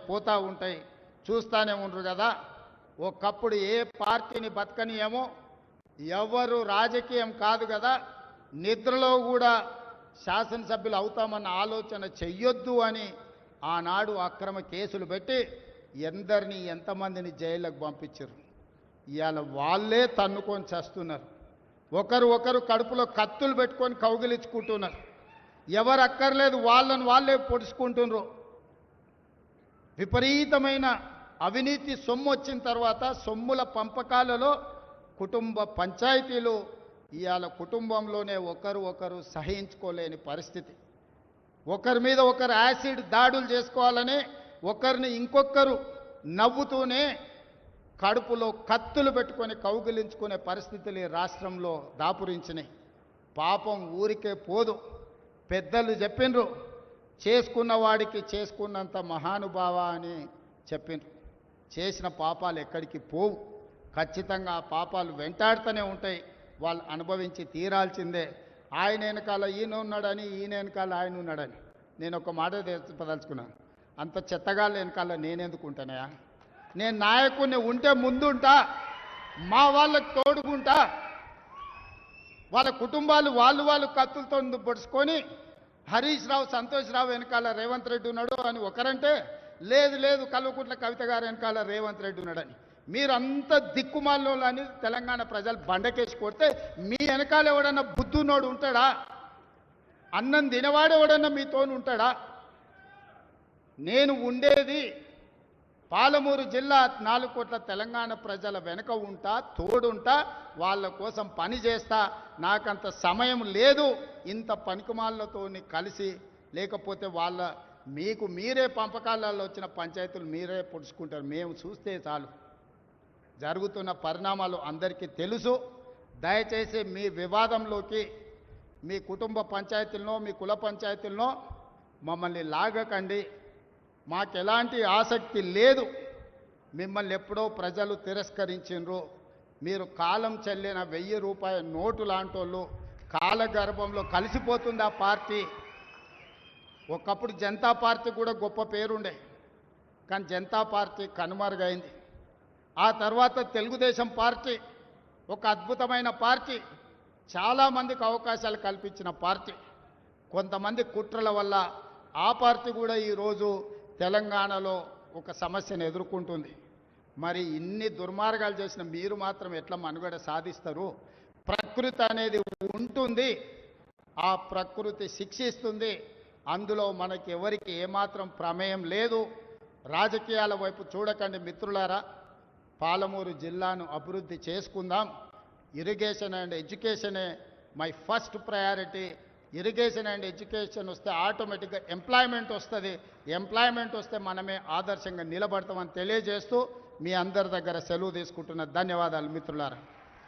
పోతా ఉంటాయి, చూస్తూనే ఉండరు కదా. ఒకప్పుడు ఏ పార్టీని బతకనియేమో, ఎవరు రాజకీయం కాదు కదా, నిద్రలో కూడా శాసనసభ్యులు అవుతామన్న ఆలోచన చెయ్యొద్దు అని ఆనాడు అక్రమ కేసులు పెట్టి ఎందరిని ఎంతమందిని జైళ్ళకు పంపించారు. ఇవాళ వాళ్ళే తన్నుకొని చేస్తున్నారు. ఒకరు కడుపులో కత్తులు పెట్టుకొని కౌగిలించుకుంటున్నారు. ఎవరు అక్కర్లేదు, వాళ్ళని వాళ్ళే పొడుచుకుంటున్నారు. విపరీతమైన అవినీతి సొమ్ము వచ్చిన తర్వాత సొమ్ముల పంపకాలలో కుటుంబ పంచాయతీలు ఇవాళ కుటుంబంలోనే ఒకరు సహించుకోలేని పరిస్థితి. ఒకరి మీద ఒకరు యాసిడ్ దాడులు చేసుకోవాలని ఒకరిని ఇంకొకరు నవ్వుతూనే కడుపులో కత్తులు పెట్టుకొని కౌగిలించుకునే పరిస్థితులు ఈ రాష్ట్రంలో దాపురించినాయి. పాపం ఊరికే పోదు. పెద్దలు చెప్పిండ్రు, చేసుకున్న వాడికి చేసుకున్నంత మహానుభావ అని చెప్పిండ్రు. చేసిన పాపాలు ఎక్కడికి పోవు, ఖచ్చితంగా ఆ పాపాలు వెంటాడుతూనే ఉంటాయి. వాళ్ళు అనుభవించి తీరాల్సిందే. ఆయన వెనకాల ఈయన ఉన్నాడని, ఈయన వెనకాల ఆయన ఉన్నాడని నేను ఒక మాట చెప్పదలుచుకున్నాను. అంత చెత్తగాళ్ళ వెనకాల నేనెందుకు ఉంటానయా? నేను నాయకుడిని ఉంటే ముందుంటా, మా వాళ్ళకి తోడుకుంటా. వాళ్ళ కుటుంబాలు వాళ్ళు కత్తులతో పొడుచుకొని హరీష్ రావు, సంతోష్ రావు వెనకాల రేవంత్ రెడ్డి ఉన్నాడు అని ఒకరంటే, లేదు కల్వకుంట్ల కవిత గారు వెనకాల రేవంత్ రెడ్డి ఉన్నాడని. మీరంతా దిక్కుమాలలో అని తెలంగాణ ప్రజలు బండకేసి కొడితే మీ వెనకాల ఎవడన్నా బుద్ధున్నోడు ఉంటాడా? అన్నం తినవాడు ఎవడన్నా మీతోని ఉంటాడా? నేను ఉండేది పాలమూరు జిల్లా 4 కోట్ల తెలంగాణ ప్రజల వెనుక ఉంటా, తోడుంటా, వాళ్ళ కోసం పని చేస్తా. నాకంత సమయం లేదు ఇంత పనికిమాలతో కలిసి, లేకపోతే వాళ్ళ మీకు మీరే పంపకాలలో వచ్చిన పంచాయతీలు మీరే పొడుచుకుంటారు. మేము చూస్తే చాలు. జరుగుతున్న పరిణామాలు అందరికీ తెలుసు. దయచేసి మీ వివాదంలోకి మీ కుటుంబ పంచాయతీలను, మీ కుల పంచాయతీలను మమ్మల్ని లాగకండి. మాకు ఎలాంటి ఆసక్తి లేదు. మిమ్మల్ని ఎప్పుడో ప్రజలు తిరస్కరించిండ్రు. మీరు కాలం చెల్లిన 1000 రూపాయల నోటు లాంటోళ్ళు. కాలగర్భంలో కలిసిపోతుంది ఆ పార్టీ. ఒకప్పుడు జనతా పార్టీ కూడా గొప్ప పేరుండే, కానీ జనతా పార్టీ కనుమరుగైంది. ఆ తర్వాత తెలుగుదేశం పార్టీ ఒక అద్భుతమైన పార్టీ, చాలామందికి అవకాశాలు కల్పించిన పార్టీ. కొంతమంది కుట్రల వల్ల ఆ పార్టీ కూడా ఈరోజు తెలంగాణలో ఒక సమస్యను ఎదుర్కొంటుంది. మరి ఇన్ని దుర్మార్గాలు చేసిన మీరు మాత్రం ఎట్లా మనుగడ సాధిస్తారు? ప్రకృతి అనేది ఉంటుంది, ఆ ప్రకృతి శిక్షిస్తుంది. అందులో మనకి ఎవరికి ఏమాత్రం ప్రమేయం లేదు. రాజకీయాల వైపు చూడకండి మిత్రులారా. పాలమూరు జిల్లాను అభివృద్ధి చేసుకుందాం. ఇరిగేషన్ అండ్ ఎడ్యుకేషనే my first priority. Irrigation and education వస్తే ఆటోమేటిక్గా ఎంప్లాయ్మెంట్ వస్తుంది. ఎంప్లాయ్మెంట్ వస్తే మనమే ఆదర్శంగా నిలబడతామని తెలియజేస్తూ మీ అందరి దగ్గర సెలవు తీసుకుంటున్న ధన్యవాదాలు మిత్రులారా.